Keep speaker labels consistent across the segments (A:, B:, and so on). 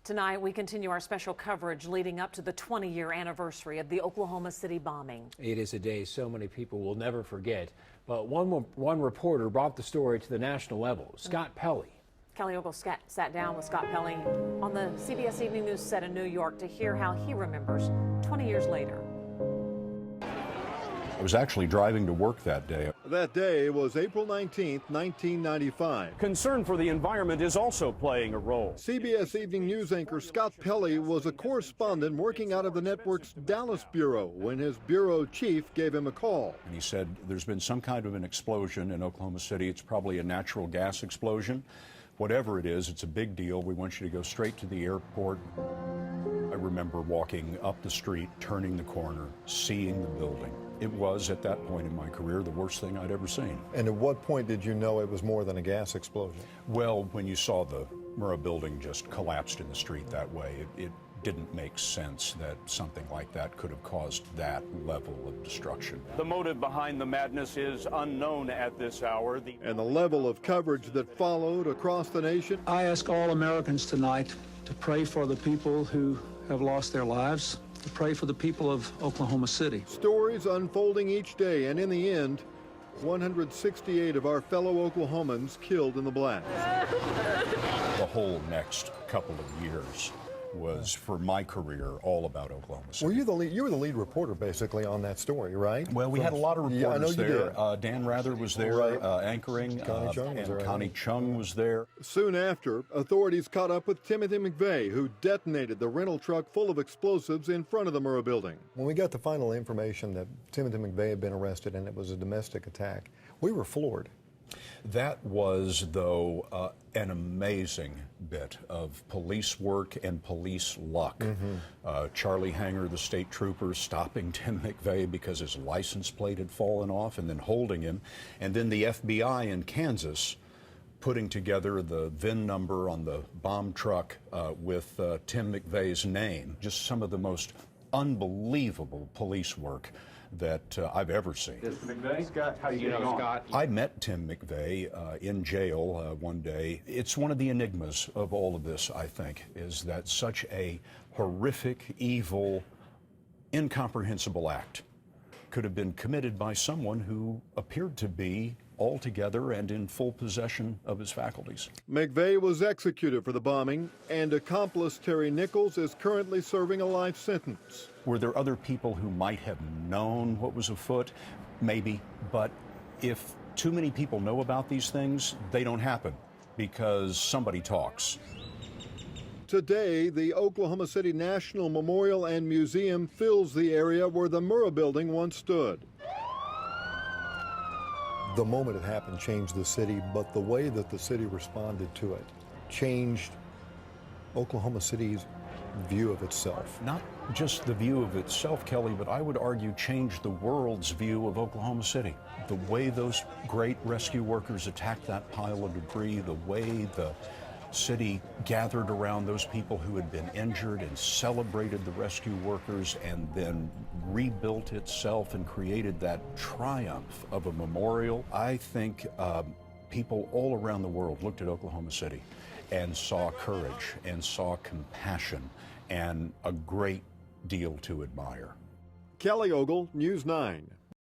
A: Tonight, we continue our special coverage leading up to the 20-year anniversary of the Oklahoma City bombing.
B: It is a day so many people will never forget, but one reporter brought the story to the national level, Scott Pelley.
A: Kelly Ogle sat down with Scott Pelley on the CBS Evening News set in New York to hear how he remembers 20 years later.
C: I was actually driving to work that day.
D: That day was April 19th, 1995.
E: Concern for the environment is also playing a role.
D: CBS Evening News anchor Scott Pelley was a correspondent working out of the network's Dallas bureau when his bureau chief gave him a call.
C: And he said, there's been some kind of an explosion in Oklahoma City. It's probably a natural gas explosion. Whatever it is, it's a big deal. We want you to go straight to the airport. I remember walking up the street, turning the corner, seeing the building. It was, at that point in my career, the worst thing I'd ever seen.
F: And at what point did you know it was more than a gas explosion?
C: Well, when you saw the Murrah building just collapsed in the street that way, it didn't make sense that something like that could have caused that level of destruction.
E: The motive behind the madness is unknown at this hour.
D: And the level of coverage that followed across the nation.
G: I ask all Americans tonight to pray for the people who have lost their lives, to pray for the people of Oklahoma City.
D: Stories unfolding each day, and in the end, 168 of our fellow Oklahomans killed in the blast.
C: The whole next couple of years was, for my career, all about Oklahoma City.
F: Were you were the lead reporter, basically, on that story, right?
C: Well, we had a lot of reporters
F: I know you
C: there.
F: did.
C: Dan Rather was there,
F: Right.
C: anchoring,
F: Connie Chung was there,
C: Connie Chung was there.
D: Soon after, authorities caught up with Timothy McVeigh, who detonated the rental truck full of explosives in front of the Murrah building.
F: When we got the final information that Timothy McVeigh had been arrested and it was a domestic attack, we were floored.
C: That was, though, an amazing bit of police work and police luck. Charlie Hanger, the state trooper, stopping Tim McVeigh because his license plate had fallen off and then holding him. And then the FBI in Kansas putting together the VIN number on the bomb truck with Tim McVeigh's name. Just some of the most unbelievable police work that I've ever seen.
E: Mr. McVeigh, Scott, how you know Scott?
C: I met Tim McVeigh in jail one day. It's one of the enigmas of all of this, I think, is that such a horrific, evil, incomprehensible act could have been committed by someone who appeared to be altogether and in full possession of his faculties.
D: McVeigh was executed for the bombing, and accomplice Terry Nichols is currently serving a life sentence.
C: Were there other people who might have known what was afoot? Maybe, but if too many people know about these things, they don't happen because somebody talks.
D: Today, the Oklahoma City National Memorial and Museum fills the area where the Murrah building once stood.
F: The moment it happened changed the city, but the way that the city responded to it changed Oklahoma City's view of itself.
C: Not just the view of itself, Kelly, but I would argue changed the world's view of Oklahoma City. The way those great rescue workers attacked that pile of debris, the way the city gathered around those people who had been injured and celebrated the rescue workers and then rebuilt itself and created that triumph of a memorial. I think people all around the world looked at Oklahoma City and saw courage and saw compassion and a great deal to admire.
D: Kelly Ogle, News 9.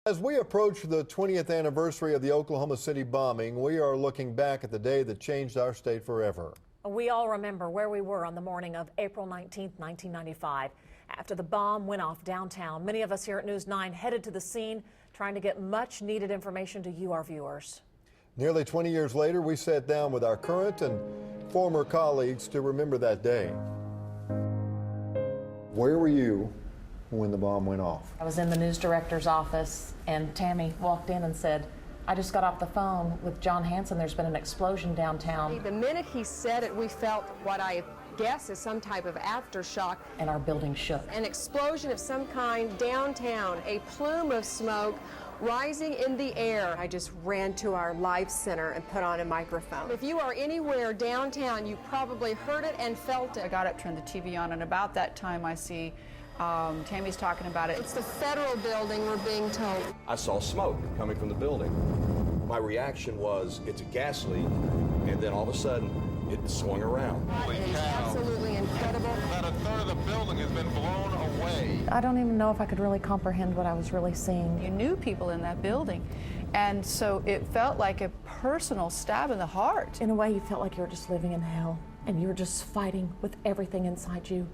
D: As we approach the 20th anniversary of the Oklahoma City bombing, we are looking back at the day that changed our state forever.
A: We all remember where we were on the morning of April 19th, 1995. After the bomb went off downtown, many of us here at News 9 headed to the scene trying to get much needed information to you, our viewers.
D: Nearly 20 years later, we sat down with our current and former colleagues to remember that day. Where were you when the bomb went off?
A: I was in the news director's office, and Tammy walked in and said, I just got off the phone with John Hanson. There's been an explosion downtown.
H: The minute he said it, we felt what I guess is some type of aftershock.
A: And our building shook.
H: An explosion of some kind downtown, a plume of smoke rising in the air. I just ran to our live center and put on a microphone. If you are anywhere downtown, you probably heard it and felt it.
I: I got up, turned the TV on, and about that time I see Tammy's talking about it.
H: It's the federal building, we're being told.
J: I saw smoke coming from the building. My reaction was, it's a gas leak, and then all of a sudden, it swung around.
H: It's absolutely incredible.
K: has been blown away.
A: I don't even know if I could really comprehend what I was really seeing.
I: You knew people in that building, and so it felt like a personal stab in the heart.
A: In a way, you felt like you were just living in hell, and you were just fighting with everything inside you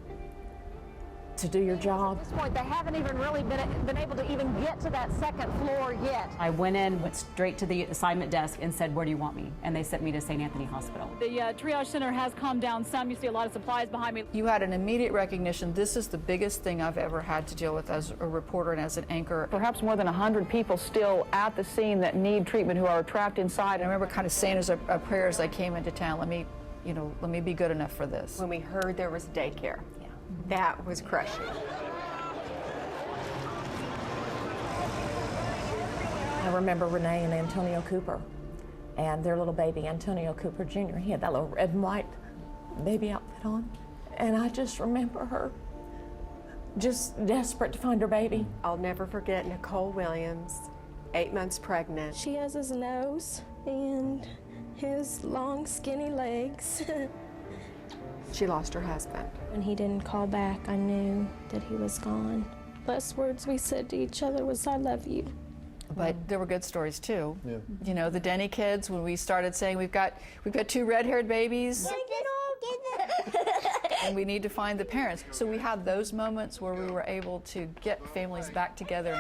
A: to do your job.
L: At this point, they haven't even really been able to even get to that second floor yet.
M: I went straight to the assignment desk and said, "Where do you want me?" And they sent me to St. Anthony Hospital.
N: The triage center has calmed down some. You see a lot of supplies behind me.
I: You had an immediate recognition, this is the biggest thing I've ever had to deal with as a reporter and as an anchor.
O: Perhaps more than 100 people still at the scene that need treatment who are trapped inside.
I: I remember kind of saying as a prayer as I came into town, let me be good enough for this.
H: When we heard there was daycare, that was crushing.
A: I remember Renee and Antonio Cooper and their little baby, Antonio Cooper Jr. He had that little red and white baby outfit on. And I just remember her just desperate to find her baby.
H: I'll never forget Nicole Williams, 8 months pregnant.
P: She has his nose and his long, skinny legs.
H: She lost her husband.
P: When he didn't call back, I knew that he was gone. Last words we said to each other was, "I love you."
I: But there were good stories too.
D: Yeah.
I: You know, the Denny kids, when we started saying we've got 2 red-haired babies. And we need to find the parents. So we had those moments where we were able to get families back together.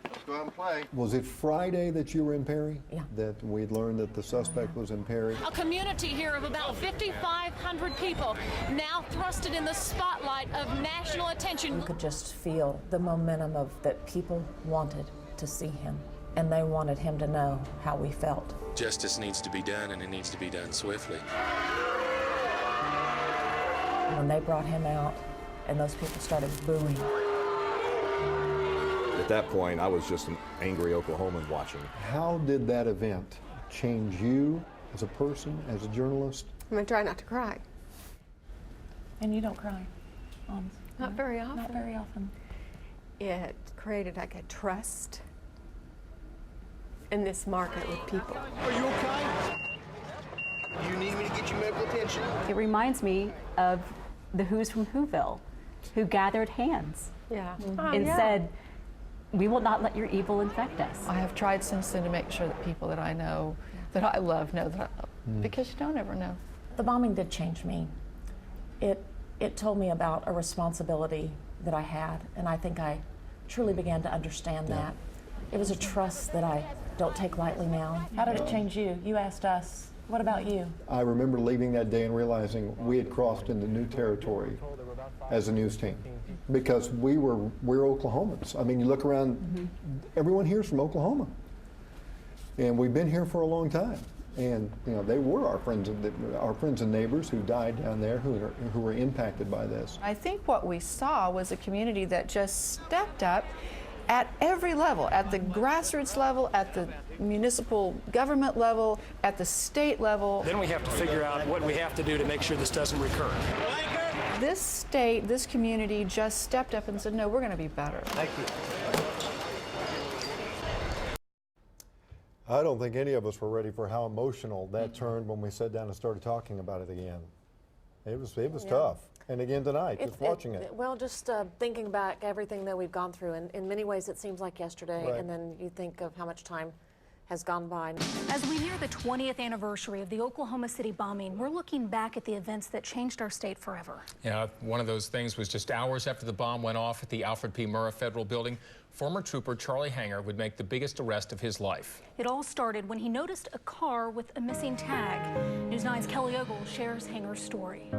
K: Let's go out and play.
D: Was it Friday that you were in Perry?
A: Yeah.
D: That we'd learned that the suspect was in Perry?
N: A community here of about 5,500 people now thrusted in the spotlight of national attention.
A: You could just feel the momentum of that people wanted to see him, and they wanted him to know how we felt.
Q: Justice needs to be done, and it needs to be done swiftly.
A: When they brought him out and those people started booing.
J: At that point, I was just an angry Oklahoman watching.
D: How did that event change you as a person, as a journalist?
H: I'm gonna try not to cry.
A: And you don't cry?
H: Not very often.
A: Not very often.
H: It created like a trust in this market with people.
K: Are you okay? Do you need me to get you medical attention?
M: It reminds me of the Who's from Whoville, who gathered hands
H: Yeah.
M: and said, "We will not let your evil infect us."
I: I have tried since then to make sure that people that I know, that I love, know that I love. Because you don't ever know.
A: The bombing did change me. It told me about a responsibility that I had, and I think I truly began to understand that. It was a trust that I don't take lightly now. How did it change you? You asked us. What about you?
D: I remember leaving that day and realizing we had crossed into new territory as a news team, because we're Oklahomans. I mean, you look around, everyone here's from Oklahoma, and we've been here for a long time. And they were our friends and neighbors who died down there, who were impacted by this.
I: I think what we saw was a community that just stepped up at every level, at the grassroots level, at the municipal government level, at the state level.
R: Then we have to figure out what we have to do to make sure this doesn't recur.
I: This state, this community just stepped up and said, no, we're going to be better.
R: Thank you.
D: I don't think any of us were ready for how emotional that turned when we sat down and started talking about it again. It was tough. And again tonight, just watching it.
A: Well, just thinking back everything that we've gone through, and in many ways it seems like yesterday,
D: Right.
A: and then you think of how much time has gone by.
N: As we near the 20th anniversary of the Oklahoma City bombing, we're looking back at the events that changed our state forever.
S: Yeah, one of those things was just hours after the bomb went off at the Alfred P. Murrah Federal Building, former trooper Charlie Hanger would make the biggest arrest of his life.
N: It all started when he noticed a car with a missing tag. News 9's Kelly Ogle shares Hanger's story.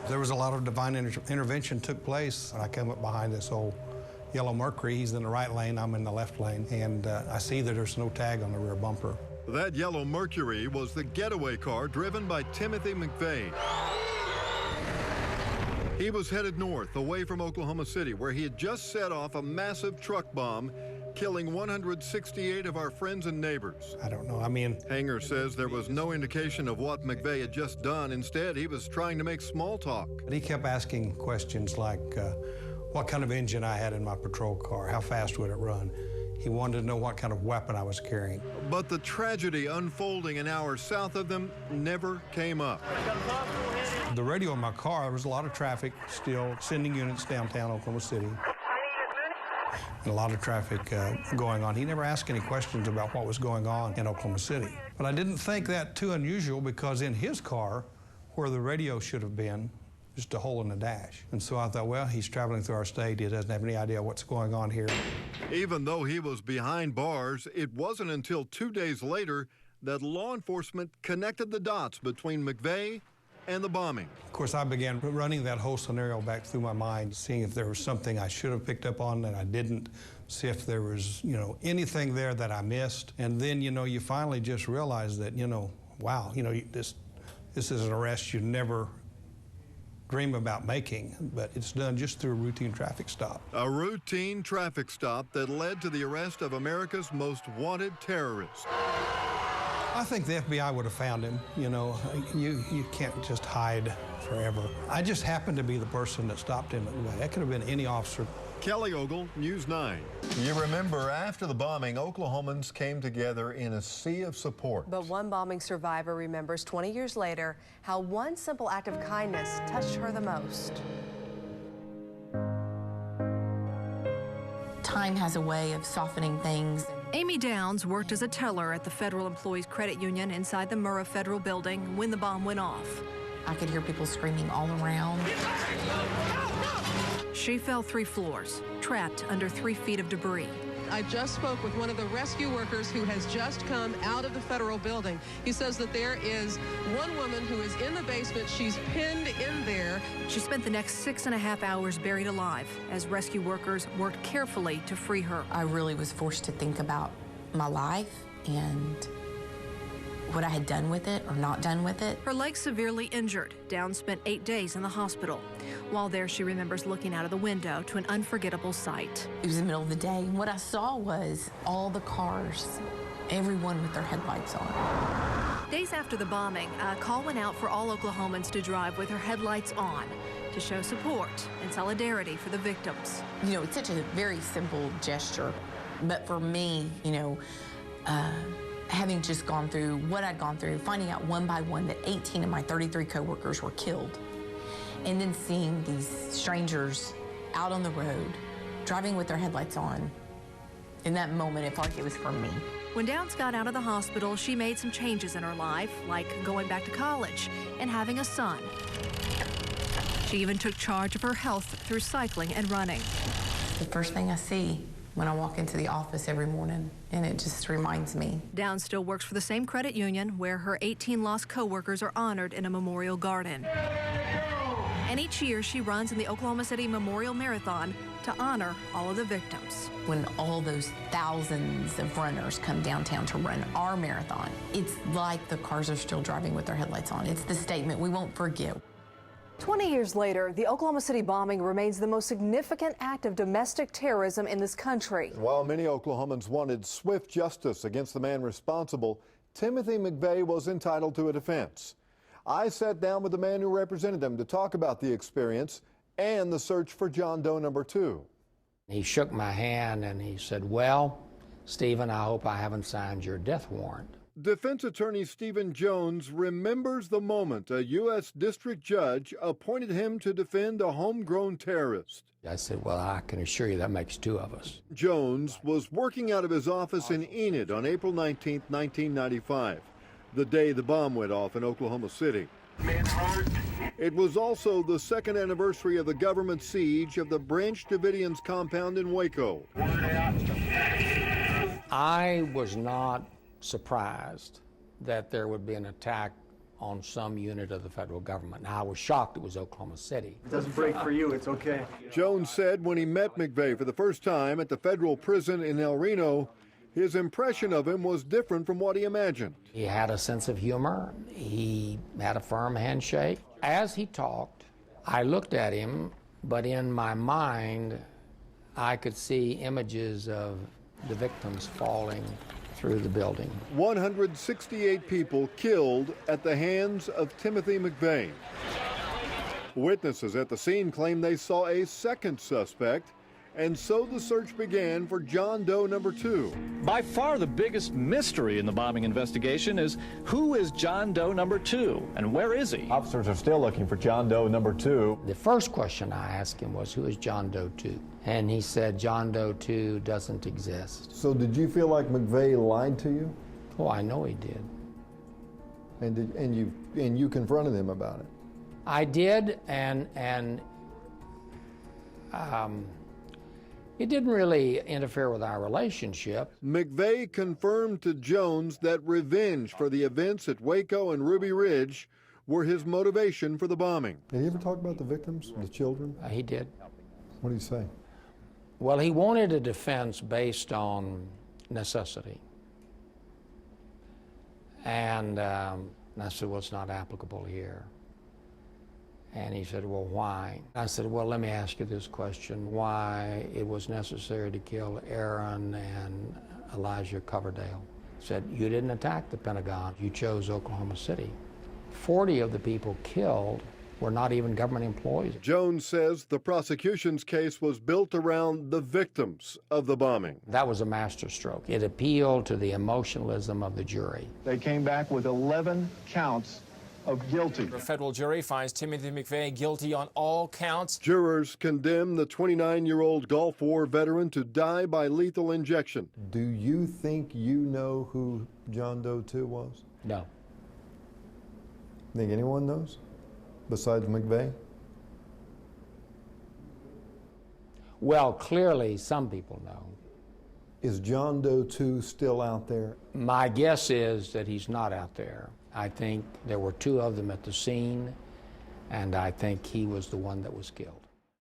T: There was a lot of divine intervention took place. I come up behind this old yellow Mercury. He's in the right lane, I'm in the left lane, and I see that there's no tag on the rear bumper.
D: That yellow Mercury was the getaway car driven by Timothy McVeigh. He was headed north, away from Oklahoma City, where he had just set off a massive truck bomb, killing 168 of our friends and neighbors.
T: I don't know, I mean...
D: Hanger says there was no indication of what McVeigh had just done. Instead, he was trying to make small talk.
T: He kept asking questions like what kind of engine I had in my patrol car, how fast would it run. He wanted to know what kind of weapon I was carrying.
D: But the tragedy unfolding an hour south of them never came up.
T: The radio in my car, there was a lot of traffic still, sending units downtown Oklahoma City. And a lot of traffic going on. He never asked any questions about what was going on in Oklahoma City. But I didn't think that too unusual because in his car, where the radio should have been, just a hole in the dash. And so I thought, well, he's traveling through our state. He doesn't have any idea what's going on here.
F: Even though he was behind bars, it wasn't until 2 days later that law enforcement connected the dots between McVeigh and the bombing.
T: Of course, I began running that whole scenario back through my mind, seeing if there was something I should have picked up on that I didn't, see if there was, anything there that I missed. And then, you finally just realize that, wow, this is an arrest you never dream about making, but it's done just through a routine traffic stop.
F: A routine traffic stop that led to the arrest of America's most wanted terrorist.
T: I think the FBI would have found him. You can't just hide forever. I just happened to be the person that stopped him. That could have been any officer.
F: Kelly Ogle, News 9. You remember, after the bombing, Oklahomans came together in a sea of support.
H: But one bombing survivor remembers 20 years later how one simple act of kindness touched her the most.
U: Time has a way of softening things.
V: Amy Downs worked as a teller at the Federal Employees Credit Union inside the Murrah Federal Building when the bomb went off.
U: I could hear people screaming all around.
V: She fell 3 floors, trapped under 3 feet of debris.
W: I just spoke with one of the rescue workers who has just come out of the federal building. He says that there is one woman who is in the basement. She's pinned in there.
V: She spent the next 6.5 hours buried alive as rescue workers worked carefully to free her.
U: I really was forced to think about my life and what I had done with it or not done with it.
V: Her leg severely injured. Downs spent 8 days in the hospital. While there, she remembers looking out of the window to an unforgettable sight.
U: It was the middle of the day, and what I saw was all the cars, everyone with their headlights on.
V: Days after the bombing, a call went out for all Oklahomans to drive with their headlights on to show support and solidarity for the victims.
U: It's such a very simple gesture, but for me, having just gone through what I'd gone through, finding out one by one that 18 of my 33 coworkers were killed, and then seeing these strangers out on the road, driving with their headlights on, in that moment, it felt like it was for me.
V: When Downs got out of the hospital, she made some changes in her life, like going back to college and having a son. She even took charge of her health through cycling and running.
U: The first thing I see when I walk into the office every morning, and it just reminds me.
V: Downs still works for the same credit union where her 18 lost coworkers are honored in a memorial garden. And each year she runs in the Oklahoma City Memorial Marathon to honor all of the victims.
U: When all those thousands of runners come downtown to run our marathon, it's like the cars are still driving with their headlights on. It's the statement, we won't forget.
H: 20 years later, the Oklahoma City bombing remains the most significant act of domestic terrorism in this country.
D: While many Oklahomans wanted swift justice against the man responsible, Timothy McVeigh was entitled to a defense. I sat down with the man who represented him to talk about the experience and the search for John Doe number 2.
X: He shook my hand and he said, "Well, Stephen, I hope I haven't signed your death warrant."
F: Defense attorney Stephen Jones remembers the moment a U.S. district judge appointed him to defend a homegrown terrorist.
X: I said, "Well, I can assure you that makes 2 of us."
F: Jones was working out of his office in Enid on April 19, 1995, the day the bomb went off in Oklahoma City. It was also the 2nd anniversary of the government siege of the Branch Davidians compound in Waco.
X: I was not surprised that there would be an attack on some unit of the federal government. Now, I was shocked it was Oklahoma City.
Y: It doesn't break for you, it's okay.
F: Jones said when he met McVeigh for the first time at the federal prison in El Reno, his impression of him was different from what he imagined.
X: He had a sense of humor. He had a firm handshake. As he talked, I looked at him, but in my mind, I could see images of the victims falling through the building.
F: 168 people killed at the hands of Timothy McVeigh. Witnesses at the scene claim they saw a second suspect And so the search began for John Doe number 2.
B: By far the biggest mystery in the bombing investigation is who is John Doe number 2 and where is he?
C: Officers are still looking for John Doe number 2.
X: The first question I asked him was, who is John Doe 2? And he said, John Doe 2 doesn't exist.
D: So did you feel like McVeigh lied to you?
X: Oh, I know he did.
D: And you confronted him about it?
X: I did, and it didn't really interfere with our relationship.
F: McVeigh confirmed to Jones that revenge for the events at Waco and Ruby Ridge were his motivation for the bombing.
D: Did he ever talk about the victims, the children?
X: He did.
D: What did he say?
X: Well, he wanted a defense based on necessity. And I said, well, it's not applicable here. And he said, well, why? I said, well, let me ask you this question. Why it was necessary to kill Aaron and Elijah Coverdale? He said, you didn't attack the Pentagon. You chose Oklahoma City. 40 of the people killed were not even government employees.
F: Jones says the prosecution's case was built around the victims of the bombing.
X: That was a masterstroke. It appealed to the emotionalism of the jury.
C: They came back with 11 counts of guilty.
E: A federal jury finds Timothy McVeigh guilty on all counts.
F: Jurors condemn the 29-year-old Gulf War veteran to die by lethal injection.
D: Do you think you know who John Doe 2 was?
X: No.
D: Think anyone knows besides McVeigh?
X: Well, clearly some people know.
D: Is John Doe 2 still out there?
X: My guess is that he's not out there. I think there were 2 of them at the scene, and I think he was the one that was killed.